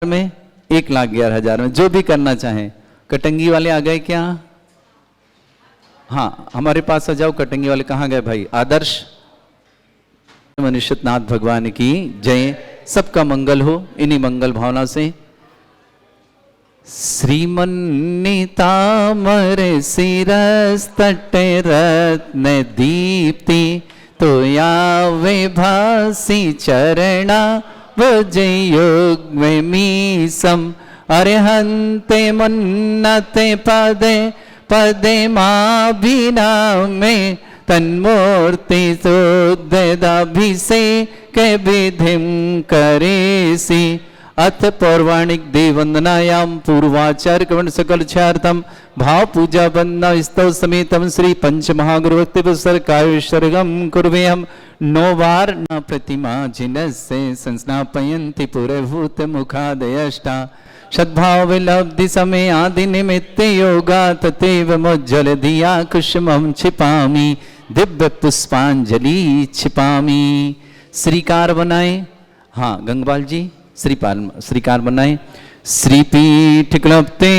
में 1,11,000 में, जो भी करना चाहें। कटंगी वाले आ गए क्या? हाँ, हमारे पास आ जाओ। कटंगी वाले कहाँ गए भाई? आदर्श मनुष्यनाथ भगवान की जय। सबका मंगल हो इन्हीं मंगल भावना से। श्रीमन्नितामर शिरस तट रत्न दीप्ति तो यावे भासी चरणा वजयुग्मीसम अरहन्ते मन्नते पदे पदे माभिनामे तन्मूर्ति सुददाभिषेक विधिं करेसि। अथ पौराणिक देववंदनायाम पूर्वाचार्य कवण सकल छार्थम भाव पूजा वंदना स्तव समेतम श्री पंच महागुरु भक्ति पुस्तक काव्यसर्गम कुर्वे हम 9 बार न प्रतिमा जिनसे संस्नापयन्ति पुरभूत मुखादयष्टा सद्भाव विलब्धि समय आदि निमित्त योगा तथैव मुज्जल दिया कुसुमं छिपामि दिव्य पुष्पांजलि छिपामि। श्रीकार बनाए। हाँ गंगपाल जी श्रीकार बनाए। श्रीपीठ क्लप्ते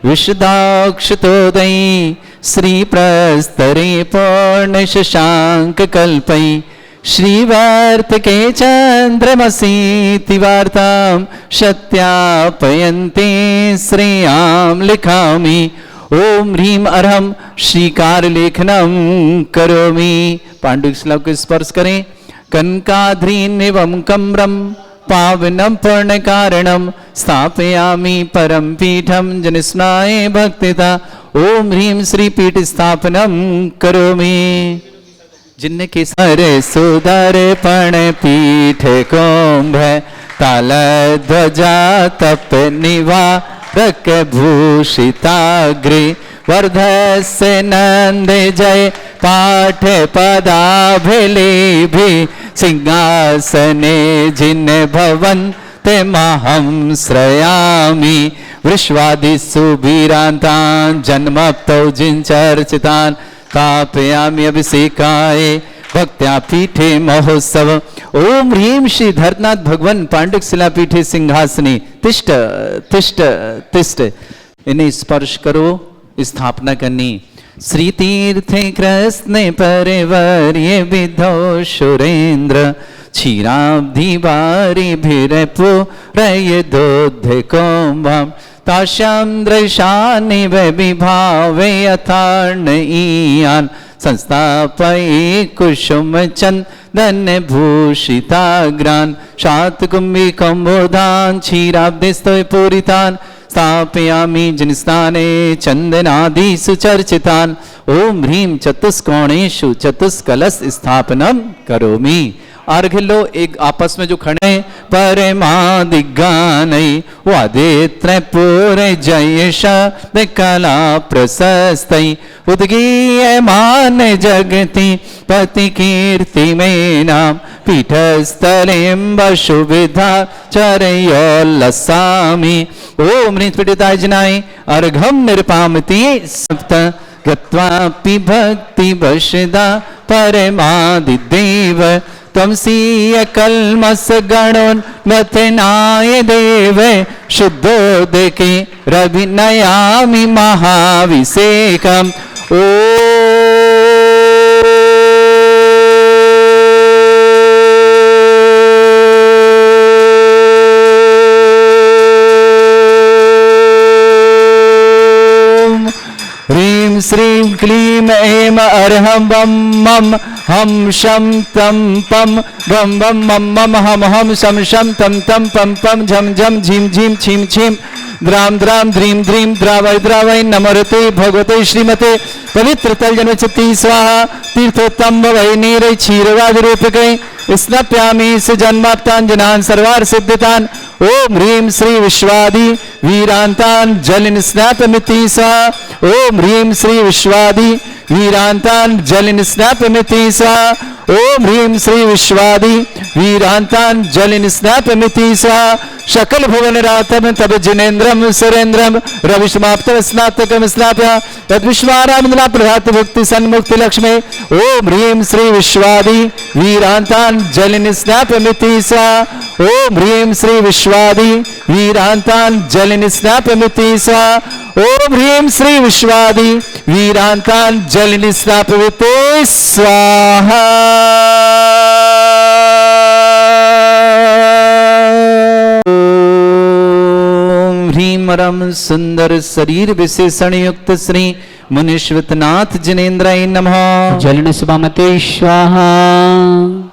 विशदाक्षतोदयी श्री प्रस्तरे पूर्ण शशांक कल्पई श्रीवार्त के चंद्रमसीति वार्तां सत्यापयन्ते श्रेयां लिखामि। ओम ह्रीम अरहम श्रीकार लेखनम करोमि। पांडुलिक श्लोक को स्पर्श करें। कनकाद्रीनिवं कम्रम पावनम पूर्ण कारणम स्थापयामि परम पीठम जनस्नाय भक्तिता। ओम ह्रीम श्री पीठ स्थापनम करोमि। जिन्ने के सारे सुदर्पण पीठ कुंभ ताल ध्वजा तप निवारक भूषिताग्रे वर्धस्य नंद जय पाठ पदाभिलेभि सिंहासने जिन भवन ते महं श्रयामि। विश्वादिषु वीरान्तान् जन्मप्तौ जिन चर्चितान् स्थापयामि अभिषेकाय भक्त्या पीठे महोत्सव। ओम ह्रीम श्री धरनाथ भगवान पांडुक शिलापीठे सिंहासने तिष्ठ तिष्ठ तिष्ठ। इन्हें स्पर्श करो। स्थापना करनी। श्री तीर्थे कृष्ण परिवर्य विधो सुरेंद्र क्षीराब्धि बारी भिरपुरय दोध कुंभम ताश्याम दृशानि विभावे यथार्ण ईयान संस्थापये कुसुम चंदन भूषिताग्रान शातकुंभी कंबोधान क्षीराब्धिस्तव पूरितान स्थापयामि जिनस्थाने चंदनादिषु चर्चितान्। ओम ह्रीं चतुष्कोणेषु चतुष्कलश स्थापनम करोमि। अर्घ लो एक आपस में जो खड़े परमादिगानै वादित्र पूरे जयश कला प्रशस्तै उद्गीयमान जगति पति कीर्ति में नाम पीठस्थलें सुविधा चरयोल्लसामि। ओम नित्पीठिताय जनाय अर्घम निरपामति सप्त गत्वापि भक्ति वशदा परमादिदेव त्वमसीय कल्मस गणोन्मथनाय देव शुद्धोदके रविनयामि महाभिषेकम्। श्रीं क्लीं ऐं अर्हं वं मं हम शं तं पं वं वं मं मम हम हम शं शं तं तं पं पं झं झं झीं झीं छीं छीं द्रां द्रां द्रीं द्रीं द्रावय द्रावय नमरते भगवते श्रीमते पवित्र तल जन्मचित्ती स्वाहा तीर्थोत्तम वै नीरै क्षीरवाद रूपकै स्नप्यामि सुजन्माप्तान् जनान् सर्वार्थ सिद्धितान्। ओम ह्रीं श्री विश्वादि वीरांतान् जलिन स्नापमिति स्वाहा। ओम ह्रीं श्री विश्वादि वीरान्ताञ्जलिनिस्नापमिति सा ओम ह्रीं श्री विश्वादि वीरान्ताञ्जलिनिस्नापमिति सा शकल भुवन रातम तब जिनेन्द्रम सुरेन्द्रम रवि समाप्त स्नातकम स्नाप्य तद विश्वारामला प्रभात भक्ति सन्मुक्ति लक्ष्मी ओम ह्रीं श्री विश्वादि वीरान्ताञ्जलिनिस्नापमिति सा ओम ह्रीं श्री विश्वादि वीरान्ताञ्जलिनिस्नापमिति सा ओम ह्रीं श्री विश्वादि वीरान्ताञ्जलिनिस्नापमिति स्वाहा ह्रीमरम सुंदर शरीर विशेषण युक्त श्री मुनीश्वतनाथ जिनेन्द्राय नमः। जलनस्वामते स्वाहा।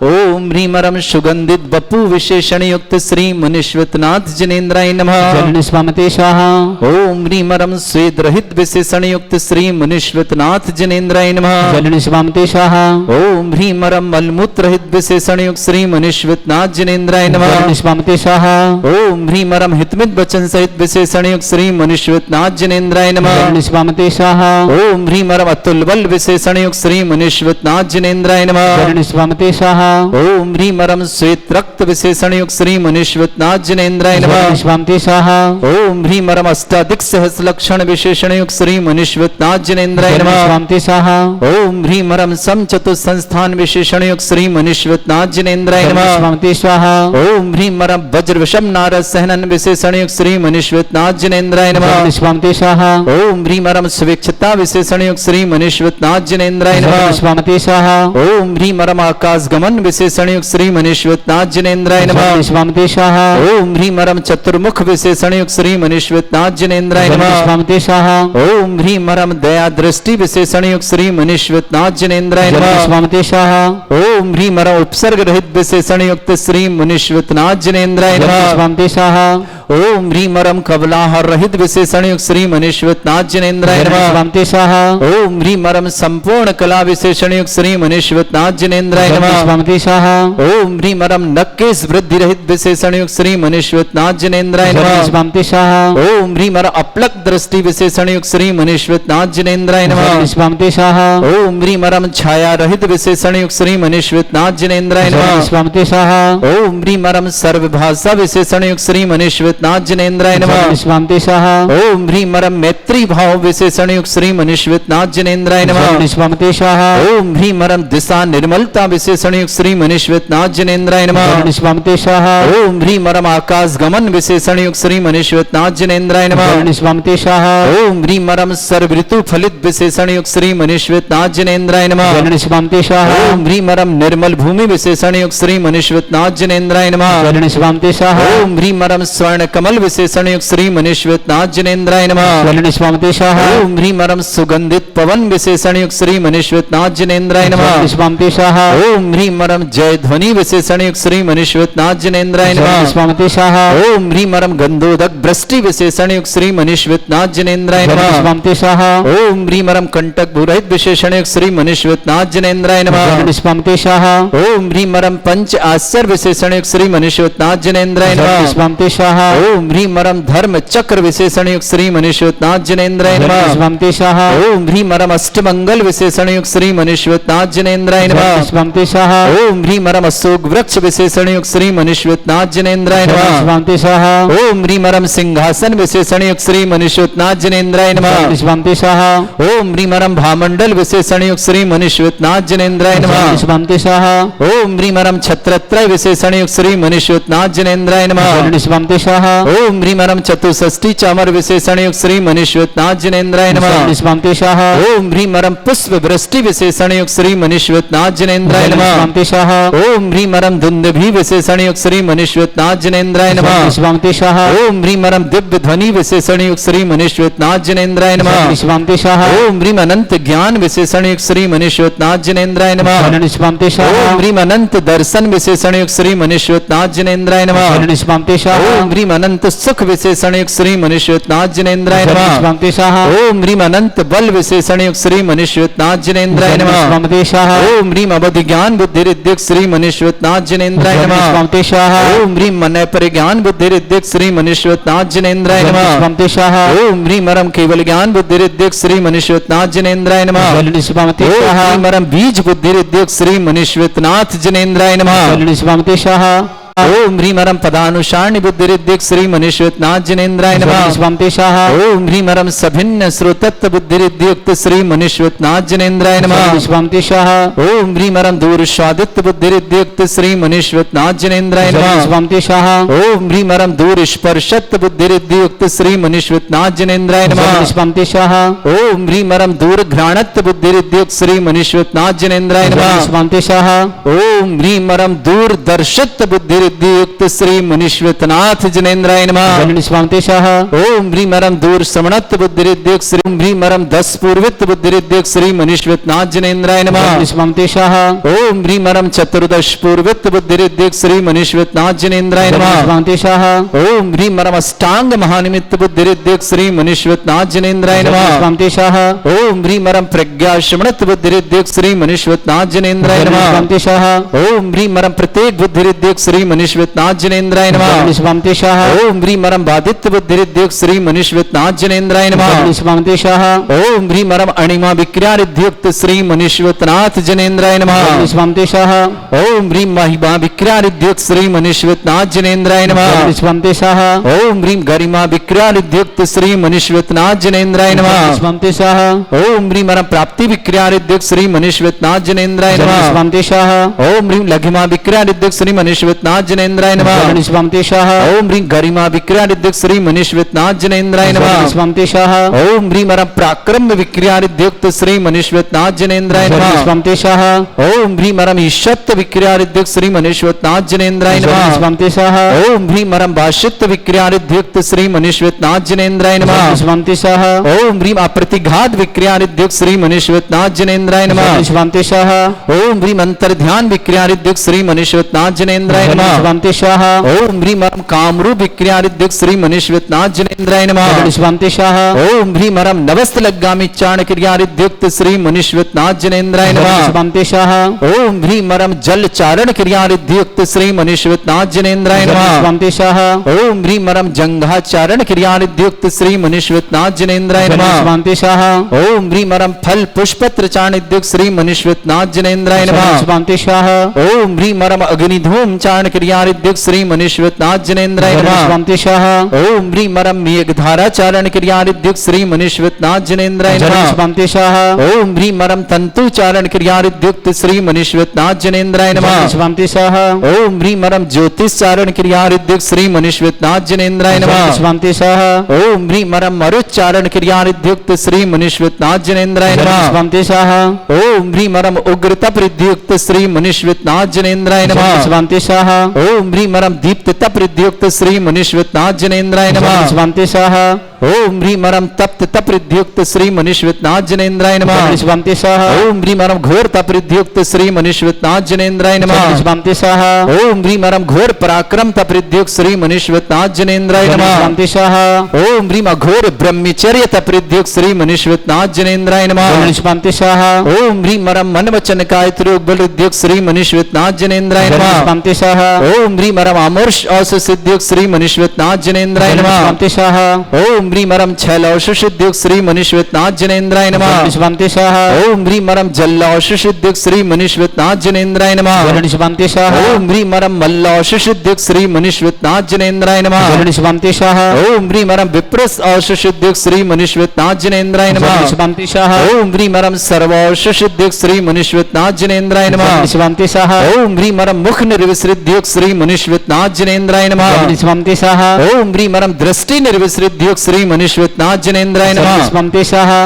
ओम ह्रीमरम सुगंधित बपु विशेषण युक्त श्री मुनीश्वतनाथ जिनेन्द्राय नमः। जलनस्वामते स्वाहा। ओम ह्रीमरम स्वेद रहित विशेषण युक्त श्री मुनीश्वतनाथ जिनेन्द्राय नमः। जलनस्वामते स्वाहा। ओम ह्रीमरम मलमूत्र रहित विशेषण युक्त श्री मुनीश्वतनाथ जिनेन्द्राय नमः। जलनस्वामते स्वाहा। ओम ह्रीमरम हितमित वचन सहित विशेषण युक्त श्री मुनीश्वतनाथ जिनेन्द्राय नमः। जलनस्वामते स्वाहा। ओम ह्रीमरम अतुल बल विशेषण युक्त श्री मुनीश्वतनाथ जिनेन्द्राय नमः। जलनस्वामते स्वाहा। ओम ह्रीमरम श्वेत रक्त विशेषण युक्त श्री मुनीश्वतनाथ जिनेन्द्राय नमः। जलनस्वामते स्वाहा। ओम ह्रीमरम अष्टाधिक सहस्र लक्षण विशेषण युक्त श्री मुनीश्वतनाथ जिनेन्द्राय नमः। जलनस्वामते स्वाहा। ओम ह्रीमरम सम चतुः संस्थान विशेषण युक्त श्री मुनीश्वतनाथ जिनेन्द्राय नमः। जलनस्वामते स्वाहा। ओम ह्रीमरम वज्र विषम नारद सहनन विशेषण युक्त श्री मुनीश्वतनाथ जिनेन्द्राय नमः। जलनस्वामते स्वाहा। ओम ह्रीमरम स्वेच्छता विशेषण युक्त श्री मुनीश्वतनाथ जिनेन्द्राय नमः। जलनस्वामते स्वाहा। ओम ह्रीमरम आकाश गमन विशेषण युक्त श्री मुनीश्वतनाथ जिनेन्द्राय नमः। जलनस्वामते स्वाहा। ओम ह्रीमरम चतुर्मुख विशेषण युक्त श्री मुनीश्वतनाथ जिनेन्द्राय नमः। जलनस्वामते स्वाहा। ओम ह्रीमरम दया दृष्टि विशेषण युक्त श्री मुनीश्वतनाथ जिनेन्द्राय नमः। जलनस्वामते स्वाहा। ओम ह्रीमरम उपसर्ग रहित विशेषण युक्त श्री मुनीश्वतनाथ जिनेन्द्राय नमः। जलनस्वामते स्वाहा। ओम ह्रीमरम कबलाहर रहित विशेषण युक्त श्री मुनीश्वतनाथ जिनेन्द्राय नमः। जलनस्वामते स्वाहा। ओम ह्रीमरम संपूर्ण कला विशेषण युक्त श्री मुनीश्वतनाथ जिनेन्द्राय नमः। जलनस्वामते स्वाहा। ओम ह्रीमरम नक्केश वृद्धि रहित विशेषण युक्त श्री मुनीश्वतनाथ जिनेन्द्राय नमः। जलनस्वामते स्वाहा। ओम ह्रीमरम अपलक दृष्टि विशेषण युक्त श्री मुनीश्वतनाथ जिनेन्द्राय नमः। जलनस्वामते स्वाहा। ओम ह्रीमरम छाया रहित विशेषण युक्त श्री मुनीश्वतनाथ जिनेन्द्राय नमः। जलनस्वामते स्वाहा। ओम ह्रीमरम सर्वभाषा विशेषण युक्त श्री मुनीश्वतनाथ जिनेन्द्राय नमः। जलनस्वामते स्वाहा। ओम ह्रीमरम मैत्री भाव विशेषण युक्त श्री मुनीश्वतनाथ जिनेन्द्राय नमः। जलनस्वामते स्वाहा। ओम ह्रीमरम दिशा निर्मलता विशेषण युक्त श्री मुनीश्वतनाथ जिनेन्द्राय नमः। जलनस्वामते स्वाहा। ओम ह्रीमरम आकाश गमन विशेषण युक्त श्री मुनीश्वतनाथ जिनेन्द्राय नमः। जलनस्वामते स्वाहा। ओम ह्रीमरम सर्व ऋतु फलित विशेषण युक्त श्री मुनीश्वतनाथ जिनेन्द्राय नमः। जलनस्वामते स्वाहा। ओम ह्रीमरम निर्मल भूमि विशेषण युक्त श्री मुनीश्वतनाथ जिनेन्द्राय नमः। जलनस्वामते स्वाहा। ओम ह्रीमरम स्वर्ण कमल विशेषण युक्त श्री मुनीश्वतनाथ जिनेन्द्राय नमः। जलनस्वामते स्वाहा। ओम ह्रीमरम सुगंधित पवन विशेषण युक्त श्री मुनीश्वतनाथ जिनेन्द्राय नमः। जलनस्वामते स्वाहा। ओम ह्रीमरम जय ध्वनि विशेषण युक्त श्री मुनीश्वतनाथ जिनेन्द्राय नमः। जलनस्वामते स्वाहा। ओम ह्रीमरम गंधोदक वृष्टि विशेषण युक्त श्री मुनीश्वतनाथ जिनेन्द्राय नमः। जलनस्वामते स्वाहा। ओम ह्रीमरम कंटक भूरहित विशेषण युक्त श्री मुनीश्वतनाथ जिनेन्द्राय नमः। जलनस्वामते स्वाहा। ओम ह्रीमरम पंच आश्चर्य विशेषण युक्त श्री मुनीश्वतनाथ जिनेन्द्राय नमः। जलनस्वामते स्वाहा। ओम ह्रीमरम धर्म चक्र विशेषण युक्त श्री मुनीश्वतनाथ जिनेन्द्राय नमः। जलनस्वामते स्वाहा। ओम ह्रीमरम अष्टमंगल विशेषण युक्त श्री मुनीश्वतनाथ जिनेन्द्राय नमः। जलनस्वामते स्वाहा। ओम ह्रीमरम अशोक वृक्ष विशेषण युक्त श्री मुनीश्वतनाथ जिनेन्द्राय नमः। जलनस्वामते स्वाहा। ओम ह्रीमरम सिंहासन विशेषण युक्त श्री मुनीश्वतनाथ जिनेन्द्राय नमः। जलनस्वामते स्वाहा। ओम ह्रीमरम भामंडल विशेषण युक्त श्री मुनीश्वतनाथ जिनेन्द्राय नमः। जलनस्वामते स्वाहा। ओम ह्रीमरम छत्रत्रय विशेषण युक्त श्री मुनीश्वतनाथ जिनेन्द्राय नमः। जलनस्वामते स्वाहा। ओम ह्रीमरम चतुष्षष्टि चामर विशेषण युक्त श्री मुनीश्वतनाथ जिनेन्द्राय नमः। जलनस्वामते स्वाहा। ओम ह्रीमरम पुष्प वृष्टि विशेषण युक्त श्री मुनीश्वतनाथ जिनेन्द्राय नमः। जलनस्वामते स्वाहा। ओम ह्रीमरम धुंदभी विशेषण युक्त श्री मुनीश्वतनाथ जिनेन्द्राय नमः। जलनस्वामते स्वाहा। ओम ह्रीमरम दिव्य ध्वनि विशेषण युक्त श्री मुनीश्वतनाथ जिनेन्द्राय नमः। जलनस्वामते स्वाहा। ओम ह्रीम अनंत ज्ञान विशेषण युक्त श्री मुनीश्वतनाथ जिनेन्द्राय नमः। जलनस्वामते स्वाहा। ओम ह्रीम अनंत दर्शन विशेषण युक्त श्री मुनीश्वतनाथ जिनेन्द्राय नमः। जलनस्वामते स्वाहा। ओम ह्रीम अनंत सुख विशेषण युक्त श्री मुनीश्वतनाथ जिनेन्द्राय नमः। जलनस्वामते स्वाहा। ओम ह्रीम अनंत बल विशेषण युक्त श्री मुनीश्वतनाथ जिनेन्द्राय नमः। जलनस्वामते स्वाहा। ओम ह्रीम अवधि ज्ञान बुद्धि ऋद्युक्त श्री श्री मनीश्वरनाथ जनेन्द्राय नमः स्वंति स्वाहा ओम ह्रीं मन परिज्ञान बुद्धिरिद्धिक श्री मनीश्वरनाथ जनेन्द्राय नमः स्वंति स्वाहा ओम ह्रीं मरम केवल ज्ञान बुद्धिरिद्धिक श्री मनीश्वरनाथ जनेन्द्राय नमः स्वंति ओम स्वाहा ह्रीं मरम बीज बुद्धिरिद्धिक श्री मनीश्वरनाथ जनेन्द्राय नमः स्वंति स्वाहा ओम ह्रीं मरम पदानुसारणी बुद्धिरिद्धिक श्री मनीश्वरनाथ जनेन्द्राय नमः स्वंति स्वाहा ओम ह्रीं मरम सभिन्न श्रोतत्व बुद्धिरिद्धियुक्त श्री मनीश्वरनाथ जनेन्द्राय नमः स्वंति स्वाहा ओम ह्रीं मरम दूर स्वादित्य बुद्धिरिद्धियुक्त श्री मनीश्वरनाथ जनेन्द्राय नमः स्वंति स्वाहा ओम ह्रीं मरम दूर स्पर्शत्व बुद्धिरिद्धियुक्त श्री मनीश्वरनाथ जनेन्द्राय नमः स्वंति स्वाहा ओम ह्रीं मरम दूर घ्राणत्व बुद्धिरिद्धियुक्त श्री मनीश्वरनाथ जनेन्द्राय नमः स्वंति स्वाहा ओम ह्रीं मरम दूर दर्शित्व बुद्धिरिद्धियुक्त श्री मनीश्वरनाथ जनेन्द्राय नमः स्वंति स्वाहा ओम ह्रीं मरम दूर श्रवणत्व बुद्धिरिद्धियुक्त श्री ह्रीं मरम दस पूर्वित्व बुद्धिरिद्धियुक्त श्री मनीश्वरनाथ जनेन्द्राय नमः स्वंति स्वाहा ओम ह्रीं मरम चतुर्दश पूर्वित्व बुद्धिरिद्धियुक्त श्री मनीश्वरनाथ जनेन्द्राय नमः स्वंति स्वाहा ओम ह्रीं मरम अष्टांग महानिमित्त बुद्धिरिद्धियुक्त श्री मनीश्वरनाथ जनेन्द्राय नमः स्वंति स्वाहा ओम ह्रीं मरम प्रज्ञा श्रवणत्व बुद्धिरिद्धियुक्त श्री मनीश्वरनाथ जनेन्द्राय नमः स्वंति स्वाहा ओम ह्रीं मरम प्रत्येक बुद्धिरिद्धियुक्त श्री मनीश्वरनाथ जनेन्द्राय नमः स्वंति स्वाहा ओम ह्रीं मरम बाधित्य बुद्धिरिद्धियुक्त श्री मनीश्वरनाथ जनेन्द्राय नमः स्वंति स्वाहा ओम ह्रीं मरम अणिमा विक्रियारिद्धियुक्त श्री मनीश्वरनाथ जनेन्द्राय नमः स्वंति स्वाहा ओम ह्रीं महिमा विक्रियारिद्धियुक्त श्री मनीश्वरनाथ जनेन्द्राय नमः स्वंति स्वाहा ओम ह्रीं गरिमा विक्रियारिद्धियुक्त श्री मनीश्वरनाथ जनेन्द्राय नमः स्वंति स्वाहा ओम ह्रीं मरम प्राप्ति विक्रियारिद्धियुक्त श्री मनीश्वरनाथ जनेन्द्राय नमः स्वंति स्वाहा ओम ह्रीं लघिमा विक्रियारिद्धियुक्त श्री मनीश्वरनाथ जनेन्द्राय नमः स्वंति स्वाहा ओम ह्रीं गरिमा विक्रियारिद्धियुक्त श्री मनीश्वरनाथ जनेन्द्राय नमः स्वंति स्वाहा ओम ह्रीं मरम पराक्रम विक्रियारिद्धियुक्त श्री मनीश्वरनाथ जनेन्द्राय नमः स्वंति स्वाहा ओम ह्रीं मरम ईशत्व विक्रियारिद्धियुक्त श्री मनीश्वरनाथ जनेन्द्राय नमः स्वंति स्वाहा ओम ह्रीं मरम भाषित्व विक्रियारिद्धियुक्त श्री मनीश्वरनाथ जनेन्द्राय नमः स्वंति स्वाहा ओम ह्रीं अप्रतिघात विक्रियारिद्धियुक्त श्री मनीश्वरनाथ जनेन्द्राय नमः स्वंति स्वाहा ओम ह्रीं अंतर्ध्यान विक्रियारिद्धियुक्त श्री मनीश्वरनाथ जनेन्द्राय नमः स्वंति स्वाहा ओम ह्रीं मरम कामरूप विक्रियारिद्धियुक्त श्री मनीश्वरनाथ जनेन्द्राय नमः स्वंति स्वाहा ओम ह्रीं मरम नवस्तलग्गामि चाण क्रियारिद्धियुक्त श्री मनीश्वरनाथ जनेन्द्राय नमः स्वंति स्वाहा ओम ह्रीं मरम जल चारण क्रियारिद्धियुक्त श्री मनीश्वरनाथ जनेन्द्राय नमः स्वंति स्वाहा ओम ह्रीं मरम जंघाचारण क्रियारिद्धियुक्त श्री मनीश्वरनाथ जनेन्द्राय नमः स्वंति स्वाहा ओम ह्रीं मरम फल पुष्पत्र चाणिद्युक्त श्री मनीश्वरनाथ जनेन्द्राय नमः स्वंति स्वाहा ओम ह्रीं मरम अग्निधूम चाण क्रियारिद्धियुक्त श्री मनीश्वरनाथ जनेन्द्राय नमः स्वंति स्वाहा ओम ह्रीं मरम मेघधारा चारण क्रियारिद्धियुक्त श्री मनीश्वरनाथ जनेन्द्राय नमः स्वंति स्वाहा ओम ह्रीं मरम तंतु चारण क्रियारिद्धियुक्त श्री मनीश्वरनाथ जनेन्द्राय नमः स्वंति स्वाहा ओम ह्रीं मरम ज्योतिष चारण क्रियारिद्धियुक्त श्री मनीश्वरनाथ जनेन्द्राय नमः स्वंति स्वाहा ओम ह्रीं मरम मरुच्चारण क्रियारिद्धियुक्त श्री मनीश्वरनाथ जनेन्द्राय नमः स्वंति स्वाहा ओम ह्रीं मरम उग्र तप रिद्धियुक्त श्री मनीश्वरनाथ जनेन्द्राय नमः स्वंति स्वाहा ओम ह्रीं मरम दीप्त तप रिद्धियुक्त श्री मनीश्वरनाथ जनेन्द्राय नमः स्वंति स्वाहा ओम ह्रीं मरम तप्त तप रिद्धियुक्त श्री मनीश्वरनाथ जनेन्द्राय नमः स्वंति स्वाहा ओम ह्रीं मरम घोर तप रिद्धियुक्त श्री मनीश्वरनाथ जनेन्द्राय नमः स्वंति स्वाहा ओम ह्रीं मरम घोर पराक्रम तप रिद्धियुक्त श्री मनीश्वरनाथ जनेन्द्राय नमः स्वंति स्वाहा ओम ह्रीं अघोर ब्रह्मचर्य तप रिद्धियुक्त श्री मनीश्वरनाथ जनेन्द्राय नमः स्वंति स्वाहा ओम ह्रीं मरम मन वचन कायिक बल रिद्धियुक्त श्री मनीश्वरनाथ जनेन्द्राय नमः स्वंति स्वाहा ओम ह्रीं मरम अमोर्ष औष सिद्धियुक्त श्री मनीश्वरनाथ जनेन्द्राय नमः स्वंति स्वाहा ओम ह्रीं मरम छलौष सिद्धियुक्त श्री मनीश्वरनाथ जनेन्द्राय नमः स्वंति स्वाहा ओम ह्रीं मरम जल्लौष सिद्धियुक्त श्री मनीश्वरनाथ जनेन्द्राय नमः स्वंति स्वाहा ओम ह्रीं मरम मल्लौष सिद्धियुक्त श्री मनीश्वरनाथ जनेन्द्राय नमः स्वंति स्वाहा ओम ह्रीं मरम विप्रस औष सिद्धियुक्त श्री मनीश्वरनाथ जनेन्द्राय नमः स्वंति स्वाहा ओम ह्रीं मरम सर्वौष सिद्धियुक्त श्री मनीश्वरनाथ जनेन्द्राय नमः स्वंति स्वाहा ओम ह्रीं मरम मुख निर्विसृद्धियुक्त श्री मनीश्वरनाथ जनेन्द्राय नमः स्वंति स्वाहा ओम ह्रीं मरम दृष्टि निर्विसृद्धियुक्त श्री मनीश्वरनाथ जनेन्द्राय नमः स्वंति स्वाहा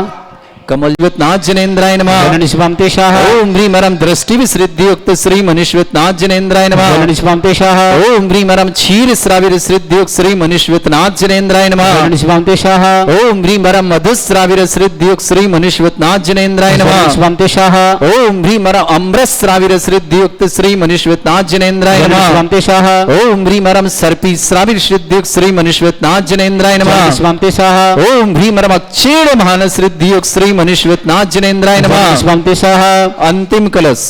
कमलनाथ जनेन्द्राय नमः स्वंति स्वाहा ओम ह्रीं मरम दृष्टि विसृद्धियुक्त श्री मनीश्वरनाथ जनेन्द्राय नमः स्वंति स्वाहा ओम ह्रीं मरम क्षीर श्राविर सिद्धियुक्त श्री मनीश्वरनाथ जनेन्द्राय नमः स्वंति स्वाहा ओम ह्रीं मरम मधुश्राविर सिद्धियुक्त श्री मनीश्वरनाथ जनेन्द्राय नमः स्वंति स्वाहा ओम ह्रीं मरम अमृत श्राविर सिद्धियुक्त श्री मनीश्वरनाथ जनेन्द्राय नमः स्वंति स्वाहा ओम ह्रीं मरम सर्पी श्राविर सिद्धियुक्त श्री मनीश्वरनाथ जनेन्द्राय नमः स्वंति स्वाहा ओम ह्रीं मरम अक्षीण महान सिद्धियुक्त श्री मनीश्वरनाथ जनेन्द्राय नमः स्वंति स्वाहा अंतिम कलश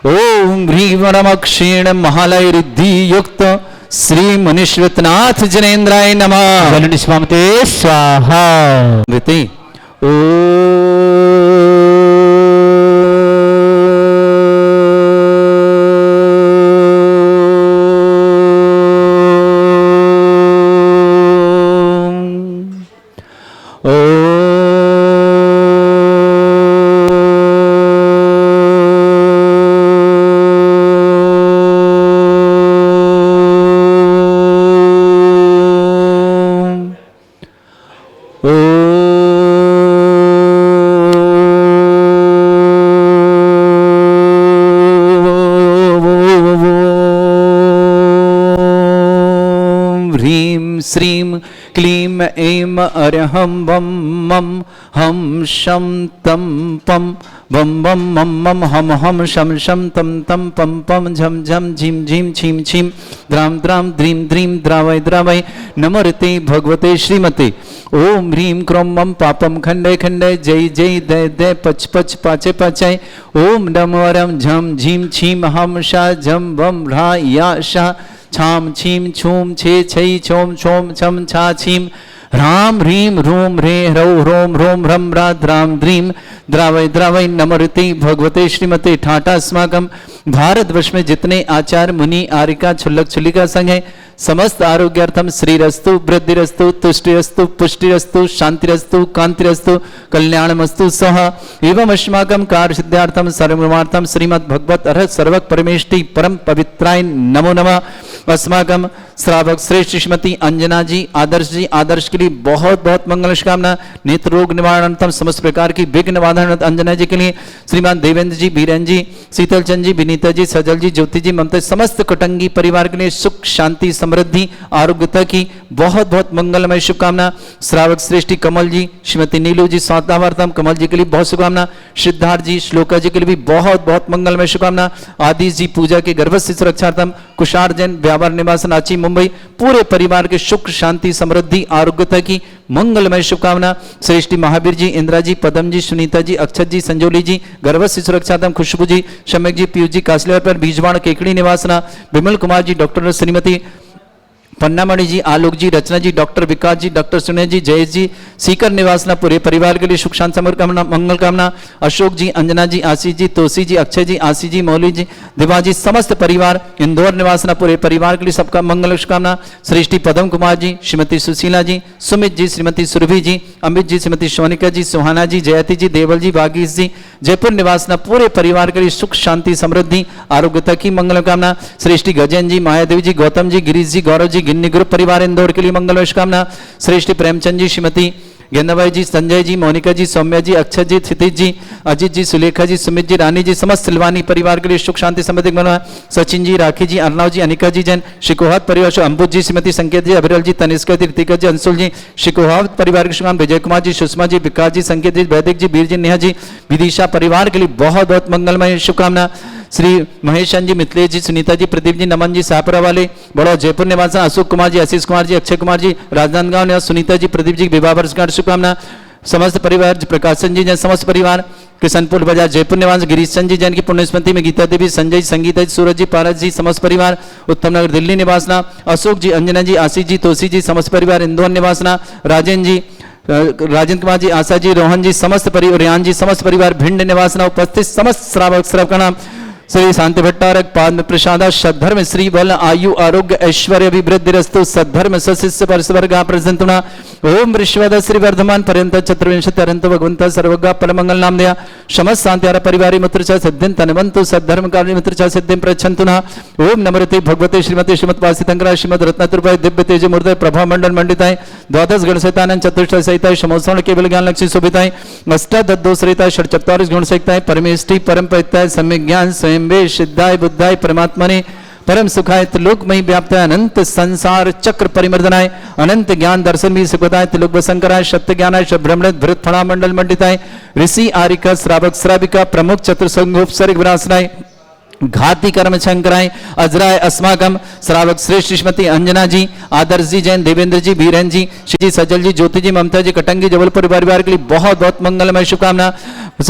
ओम ह्रीं नमः क्षीण महालय रिद्धि युक्त श्री मुनीश्वरनाथ जनेन्द्राय नमः। निष्पामते स्वाहा। ऋति श्रीं क्लीं ऐं अरहं वं मं हम शं तं पं वं वं मं मं हम हम शं शं तं तं पं पं झं झं झीं झीं छीं छीं द्रां द्रां द्रीं द्रीं द्रावय द्रावय नमोते भगवते श्रीमते। ओम ह्रीं क्रों मं पापं खंडय खंडय जय जय दय दय पच पच पाचे पाचय। ओम नम वरं झं झीं छीं हम शा झं वं ह्रा या शा छाम छीम छूम छे छई छोम छोम छम छा छीम ह्राम ह्रीं रूम रे ह्रौ ह्रोम ह्रोम ह्रम राम द्रीं द्रावय द्रावय नमोते भगवते श्रीमते। ठाटा अस्माकं भारतवर्ष में जितने आचार्य मुनि आरिका छुल्लक छुल्लिका संघ है समस्त आरोग्यार्थम श्रीरस्तु वृद्धिरस्तु तुष्टिरस्तु पुष्टिरस्तु शांतिरस्तु कांतिरस्तु कल्याणमस्तु सह एवं अस्माकं कार्य सिद्धार्थम सर्वमार्थम श्रीमद् भगवत अर्हत सर्वक परमेष्टि परम पवित्राय नमो नमः। अस्माकं श्रावक श्रेष्ठ श्रीमती अंजना जी आदर्श के लिए बहुत बहुत मंगल कामना। नेत्र रोग निवारणार्थम समस्त प्रकार की विघ्न निवारण अंजना जी के लिए श्रीमान देवेंद्र जी बीरेन जी शीतल चंद जी विनीता जी सजल जी ज्योति जी ममता समस्त कुटुंबी परिवार के लिए सुख शांति समृद्धि आरोग्यता की बहुत बहुत मंगलमय शुभकामना। श्रावक श्रेष्ठी कमल जी श्रीमती नीलू जी स्वास्थ्यार्थम कमल जी के लिए बहुत शुभकामना। सिद्धार्थ जी श्लोका जी के लिए भी बहुत बहुत मंगलमय शुभकामना। आदिश जी पूजा के गर्भ से सुरक्षार्थम कुशार जैन व्यापार निवास रांची मुंबई पूरे परिवार के सुख शांति समृद्धि आरोग्यता की मंगलमय शुभकामना। श्रेष्ठी महावीर जी इंदिरा जी पदम जी सुनीता जी अक्षत जी संजोली जी गर्भ से सुरक्षार्थम खुशबू जी शम्यक जी पीयूष जी कासलेवर पर बीजवाण केकड़ी निवासना विमल कुमार जी डॉक्टर श्रीमती पन्नामणि जी आलोक जी रचना जी डॉक्टर विकास जी डॉक्टर सुनील जी जयेश जी सीकर निवासना पूरे परिवार के लिए सुख शांति समृद्धि कामना मंगल कामना। अशोक जी अंजना जी आशीष जी तोसी जी अक्षय जी आशीष जी मौली जी दिवा जी समस्त परिवार इंदौर निवासना पूरे परिवार के लिए सबका मंगल कामना। श्रेष्ठी पदम कुमार जी श्रीमती सुशीला जी सुमित जी श्रीमती सुरभि जी अमित जी श्रीमती सोनिका जी सुहाना जी जयती जी देवल जी भागीश जी जयपुर निवासना पूरे परिवार के लिए सुख शांति समृद्धि आरोग्यता की मंगल कामना। श्रेष्ठी गजन जी मायादेवी जी गौतम जी गिरीश जी गौरव जी गिन्नी ग्रुप परिवार इंदौर के लिए मंगल कामना। श्रेष्ठी प्रेमचंद जी श्रीमती गेंदाबाई जी संजय जी मोनिका जी सौम्या जी अक्षय जी क्षितिज जी अजीत जी सुलेखा जी सुमित जी रानी जी समस्त सिलवानी परिवार के लिए सुख शांति समृद्धि बनवा। सचिन जी राखी जी अर्नव जी अनिका जी जैन शिकोहात परिवार अंबुज जी श्रीमती संकेत जी अभिरल जी तनिष्का जी ऋतिका जी अंशुल जी शिकोहात परिवार के शुभकाम। विजय कुमार जी सुषमा जी विकास जी संकेत जी वैदिक जी वीर जी नेहा जी विदिशा परिवार के लिए बहुत बहुत मंगलमय शुभकामना। श्री महेशन जी मिथिलेश जी सुनीता जी प्रदीप जी नमन जी साहपुरा वाले बड़ा जयपुर निवासी अशोक कुमार जी आशीष कुमार जी अक्षय कुमार जी राजनांदगांव निवासी सुनीता जी प्रदीप जी विवाह वर्षगांठ शुभकामना। समस्त परिवार प्रकाशन जी जैन समस्त परिवार किशनपुर बाजार जयपुर निवासी गिरीश चंद जी जैन की पुण्य स्मृति में गीता देवी संजय संगीता जी सूरज जी पारस जी समस्त परिवार उत्तम नगर दिल्ली निवासना। अशोक जी अंजना जी आशीष जी तोसी जी समस्त परिवार इंदौर निवासना। राजेंद्र जी राजेंद्र कुमार जी आशा जी रोहन जी समस्त परिवार रियान जी समस्त परिवार भिंड निवासना। उपस्थित समस्त श्रावक श्रावक का नाम श्री शांति भट्टारक पाद प्रसाद सद्धर्म श्री बल आयु आरोग्य ऐश्वर्य अभिवृद्धिरस्तु सद्धर्म सशिष्य परस्वर्गा प्रसंतुना। ओम विश्वद श्री वर्धमान पर्यंत चतुर्विंशति अरंत भगवंत सर्वगा परमंगल नाम दया समस्त शांति परिवारी मित्र च सिद्धिं तनवंतु सद्धर्म कार्य मित्र च सिद्धिं प्रच्छन्तुना। ओम नमोते भगवते श्रीमती श्रीमद्वासितंकरा श्रीमद रत्नतुर्भय दिव्य तेज मूर्ति प्रभा मंडल मंडिताय द्वादश गण सहितान चतुष्ट सहिताय समोसण केवल ज्ञान लक्ष्मी शोभिताय अष्टादश सहिताय षट 44 गुण सहिताय परमेष्टि परम पवित्राय सम्यक ज्ञान स्वयं सिद्धाय बुद्धाय परमात्मने परम सुखाय त्रिलोकमयी व्याप्ताय अनंत संसार चक्र परिमर्दनाय अनंत ज्ञान दर्शन भी सुखदाय त्रिलोक वसंकराय सत्य ज्ञानाय ब्रह्मण भृत फणा मंडल मंडिताय ऋषि आरिका श्रावक श्राविका प्रमुख चतुर्संगोपसर्ग विनाशनाय घाती कर्म शंकराय अजराय अस्माकम श्रावक श्रेष्ठ श्रीमती अंजना जी, आदर्श जी, जैन, देवेंद्र जी, बीरेन जी, श्री जी, सजल जी, ज्योति जी, ममता जी, कटंगी जबलपुर परिवार के लिए बहुत बहुत मंगलमय शुभकामना।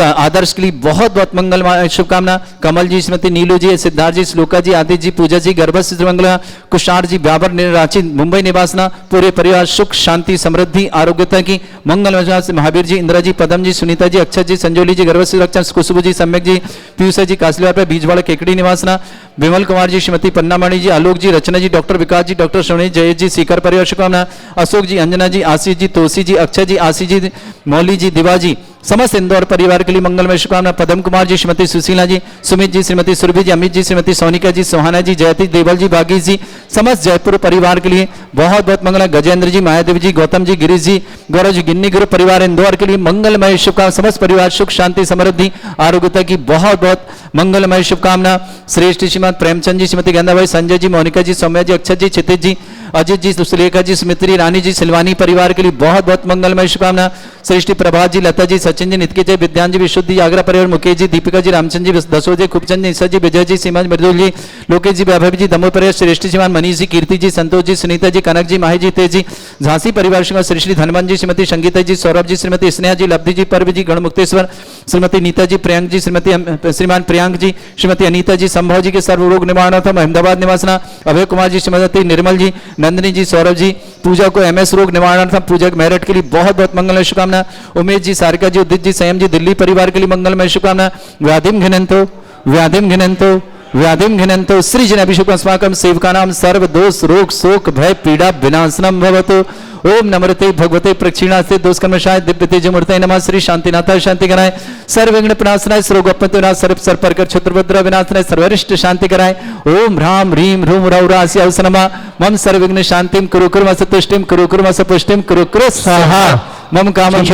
आदर्श के लिए बहुत बहुत मंगलमय शुभकामना। कमल जी, श्रीमती नीलू जी, सिद्धार्थ जी, श्लोका जी, आदित्य जी, पूजा जी, गर्भस्थ मंगला, कुशार जी, ब्यावर रांची मुंबई निवासना, पूरे परिवार सुख शांति समृद्धि आरोग्यता की मंगलमय। महावीर जी, इंदिरा जी, पदम जी, सुनीता जी, अक्षय जी, संजोली जी, गर्भस्थ रक्षा, कुशुबू जी, सम्यक जी, पीयूष जी, कासलीवार पर बीजवाड़ा केकड़ी निवासना, विमल कुमार जी, श्रीमती पन्नामणि जी, आलोक जी, रचना जी, डॉक्टर विकास जी, डॉक्टर श्रवणी, जय जी, सीकर परिवार शुभकामना। अशोक जी, अंजना जी, आशीष जी, तोसी जी, अक्षय जी, आशीष जी, मौली जी, दिवा जी, समस्त इंदौर परिवार के लिए मंगलमय शुभकामना। पदम कुमार जी, श्रीमती सुशीला जी, सुमित जी, श्रीमती सुरभि जी, अमित जी, श्रीमती सोनिका जी, सोहाना जी, जयती, देवल जी, भागीश जी, समस्त जयपुर परिवार के लिए बहुत बहुत मंगल। गजेंद्र जी, मायादेव जी, गौतम जी, गिरीश जी, गौरव जी, गिन्नी गुरु परिवार इंदौर के लिए मंगलमय शुभकामना। समस्त परिवार सुख शांति समृद्धि आरोग्यता की बहुत बहुत मंगलमय शुभकामना। श्रेष्ठ श्रीमद प्रेमचंद जी, श्रीमती गंधाबाई, संजय जी, मोनिका जी, सौम्या जी, अक्षत जी, क्षितिज जी, अजित जी, सुलेखा जी, सुमित्री रानी जी, सिलवानी परिवार के लिए बहुत बहुत मंगलमय शुभकामना। श्रेष्ठी प्रभात जी, लता जी, सचिन जी, नित्य जय, विद्यान जी, विशुद्धि आगरा परिवार, मुकेश जी, दीपिका जी, रामचंद्र जी, दसो जी, खूबचंद जी, ईसा जी, विजय जी, सीमा मृदुल जी, लोकेश जी, वैभव जी, दमोह परिवार, श्रेष्ठी श्रीमान मनीष जी, कीर्ति जी, संतोष जी, सुनीता जी, कनक जी, माही जी, तेज जी, झांसी परिवार श्री धनवन जी, श्रीमती संगीता जी, सौरभ जी, श्रीमती स्नेहा जी, लब्धि जी, पर्व जी, गणमुक्तेश्वर, श्रीमती नीता जी, प्रियंक जी, श्रीमान प्रियांक जी, श्रीमती अनीता जी, संभव जी के सर्व रोग निवारणार्थम अहमदाबाद निवासना, अभय कुमार जी, श्रीमती निर्मल जी, नंदिनी जी, सौरभ जी, पूजा को एमएस रोग निवारणार्थम पूजा मेरठ के लिए बहुत बहुत मंगलमय शुभकामना। उमेश जी, सारिका जी, उदित जी, संयम जी, दिल्ली परिवार के लिए मंगलमय शुभकामना। व्याधिम घिनंतो व्याधिम घिनंतो व्याधिम घिनंतो सृजन अभिषेकम अस्माकं सेवकानां सर्व दोष रोग शोक भय पीड़ा विनाशनम भवतु। ओम नमृते भगवते प्रक्षिणास्ते दोषकर्मशाय दिव्य तेजमूर्तये नमः। श्री शांतिनाथाय शांति कराय, सर्व विघ्न प्रणाशनाय, सर्वगोपत्यनाथ, सर्व सर्परकर क्षत्रभद्र विनाशनाय, सर्वरिष्ट शांति कराय। ओम ह्राम ह्रीम ह्रूम रौरास्य नमः। मम सर्व विघ्न शांतिम कुरु कुर्मस तुष्टिम कुरु कुर्मस पुष्टिम कुरु कुरु स्वाहा। मम कामं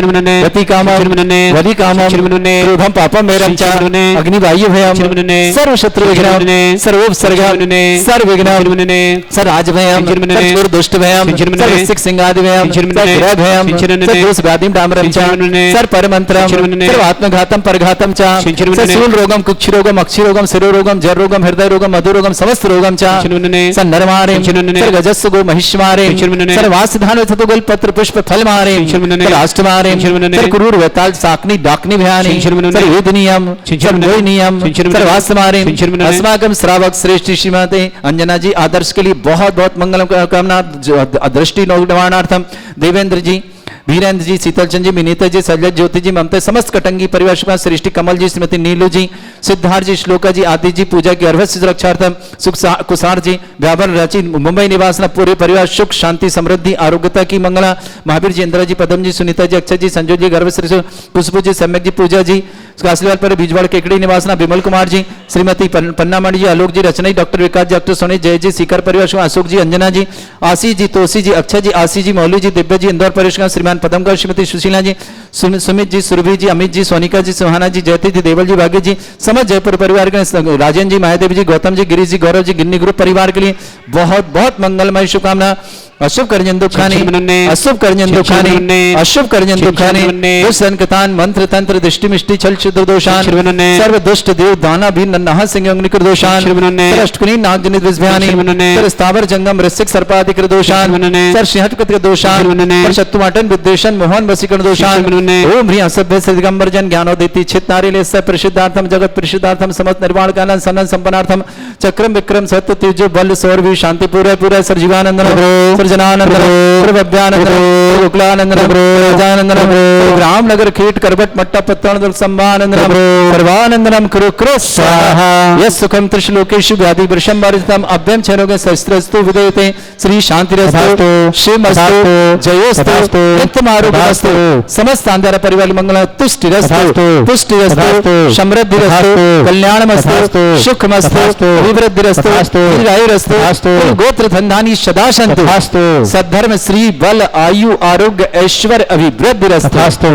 गति कामं वदि कामं क्रोधं पापं मेरं च अग्निवायु भयं सर्व शत्रु विघ्नं सर्वोपसर्गं सर्व विघ्नं सर्वराज भयं सर्व दुष्ट भयं सर्व सिक सिंगादि भयं सर्व भयं सर्व दोष व्याधिं डामरं च सर्व परमंत्रं सर्व आत्मघातं परघातं च सर्व शूल रोगं कुक्षि रोगं अक्षि रोगं शिरो रोगं जर रोगं हृदय रोगं मधु रोगं समस्त रोगं च सर्व नरमारे सर्व गजस्सु गो महिष्मारे सर्व वासधान सतुगुल पत्र पुष्प फल मारे राष्ट्रमारे क्रूर वेताल साकनी डाकनी भयानी सर्वेदनीयम सर्वोयनीयम सर्वास्मारे अस्माकं श्रावक श्रेष्ठ श्रीमती अंजना जी, आदर्श के लिए बहुत बहुत मंगल कामना। दृष्टि निवारणार्थम देवेंद्र जी, वीरेंद्र जी, शीतलचंद जी, विनीता जी, सजल ज्योति जी, ममता समस्त कटंगी परिवार, सृष्टि कमल जी, श्रीमती नीलू जी, सिद्धार्थ जी, श्लोका जी, आदित्य जी, पूजा की अर्भस्य सुरक्षार्थम सुख कुसार जी, व्यापार रांची मुंबई निवासना, पूरे परिवार सुख शांति समृद्धि आरोग्यता की मंगला। महावीर जी, इंदिरा जी, पदम जी, सुनीता जी, अक्षय जी, संजय जी, गर्भश्री खुशबू जी, सम्यक जी, पूजा जी, कासलीवाल पर बीजवाड़ केकड़ी निवासना, विमल कुमार जी, श्रीमती पन्नामणि जी, आलोक जी, रचना जी, डॉक्टर विकास जी, डॉक्टर सोनी, जय जी, सीकर परिवार, अशोक जी, अंजना जी, आशीष जी, तोसी जी, अक्षय जी, आशीष जी, मौली जी, दिव्य जी, इंदौर परिवार, श्रीमान पदमगढ़, श्रीमती सुशीला जी, सुमित जी, सुरभि जी, अमित जी, सोनिका जी, सोहाना जी, जयती जी, देवल जी, भाग्य जी, समझ जयपुर परिवार के राजेंद्र जी, मायादेवी जी, गौतम जी, गिरीश जी, गौरव जी, गिन्नी ग्रुप परिवार के लिए बहुत बहुत मंगलमय शुभकामना। अशुभ करजन दुखानी अशुभ करजन दुखानी अशुभ करजन दुखानी दुष्टन मंत्र तंत्र दृष्टि मिष्टि छल क्षुद्र दोषान सर्व दुष्ट देव दाना भी नन्हा सिंह अग्निकर दोषान अष्टकुनी नाग जनित विषभयानी सर स्थावर जंगम ऋषिक सर्पाधिक दोषान सर सिंहटकृत दोषान सर शत्रुमाटन विद्वेषण मोहन वसीकरण दोषान ओम ह्री असभ्य दिगंबर जन ज्ञानोदिति चित नारी से प्रसिद्धार्थम जगत प्रसिद्धार्थम समस्त निर्वाण कालन सनन संपन्नार्थम चक्रम विक्रम सत्य तेज बल सौरभि शांति पूरा सर्वजीवानंदन रामनगर कीट करबट मट्टा पत्तन संभानंदनम सर्वानंदनम कुरु कुरु स्वाहा। यस् सुखम त्रिशलोकेषु व्याधि वृषम वारितम अभ्यम क्षरोगे शस्त्रस्तु विदयते श्री शांतिरस्तु शिवमस्तु जयोस्तु नित्यमारोग्यमस्तु समस्त आंध्र परिवार मंगल तुष्टिरस्तु पुष्टिरस्तु समृद्धिरस्तु कल्याणमस्तु सुखमस्तु अभिवृद्धिरस्तु दीर्घायुरस्तु गोत्र धनधानी सदा सन्तु सद्धर्म श्री बल आयु आरोग्य ऐश्वर्य अभिवृद्धि रस्तु।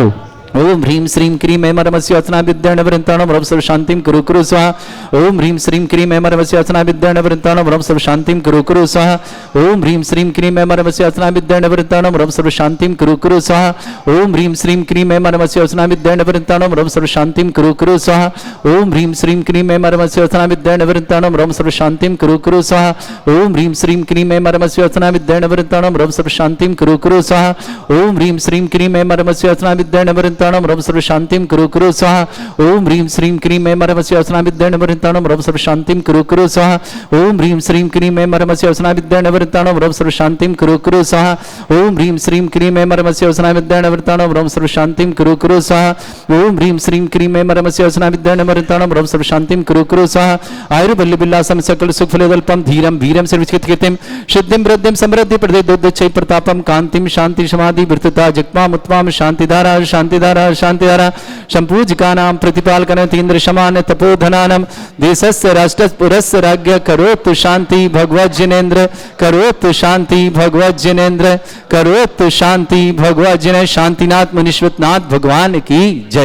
ओम ह्रीं श्रीं क्रीं ऐं मरमस्य वचना विद्याणवृंताणं रव सर्व शांतिं कुरु कुरु स्वाहा ओम ह्रीं श्रीं क्रीं ऐं मरमस्य वचना विद्याणवृंताणं रव सर्व शांतिं कुरु कुरु स्वाहा ओम ह्रीं श्रीं क्रीं ऐं मरमस्य वचना विद्याणवृंताणं रव सर्व शांतिं कुरु कुरु स्वाहा ओम ह्रीं श्रीं क्रीं ऐं मरमस्य वचना विद्याणवृंताणं रव सर्व शांतिं कुरु कुरु स्वाहा ओम ह्रीं श्रीं क्रीं ऐं मरमस्य वचना विद्याणवृंताणं रव सर्व शांतिं कुरु कुरु स्वाहा ओम ह्रीं श्रीं क्रीं ऐं मरमस्य वचना विद्याणवृंताणं रव सर्व शांतिं कुरु कुरु स्वाहा ओम ह्रीं श्रीं क्रीं ऐं मरमस्य वचना विद्याणवृंताणं रव सर्व शांतिं कुरु कुरु स्वाहा ओम ह्रीं श्रीं क्रीं ऐं मरमस्य वचना विद्याणवृंताणं रव सर्व शांतिं कुरु कुरु स्वाहा ओम ह्रीं श्रीं क्रीं ऐं मरमस्य वचना विद्याणवृंताणं रव सर्व शांतिं कुरु कुरु स्वाहा ओम ह्रीं श्रीं क्रीं ऐं मरमस्य वचना विद्याणवृंताणं रव सर्व शांतिं कुरु कुरु स्वाहा ओम ह्रीं श्रीं क्रीं ऐं मरमस्य वचना विद्याणवृंताणं रव सर्व शांतिं कुरु कुरु स्वाहा आयुर्बल्यबिल्लासं सकल सुखफलदल्पं धीरं वीरं सर्वचित्कितं सिद्धिं वृद्धिं समृद्धि प्रदेदोच्चै प्रतापं कांतिं शांति समाधि वृत्तता जगमाम उत्तमाम शांतिधारा शांतिधारा शांतिधारा संपूजिकानां प्रतिपालकनतीन्द्र शमान तपोधनानां देशस्य राष्ट्रस्य पुरस्य राज्ञ करोतु शांति भगवत जिनेन्द्र करोतु शांति भगवत जिनेन्द्र करोतु शांति भगवत जिने शांतिनाथ मुनीश्वरनाथ भगवान की जय।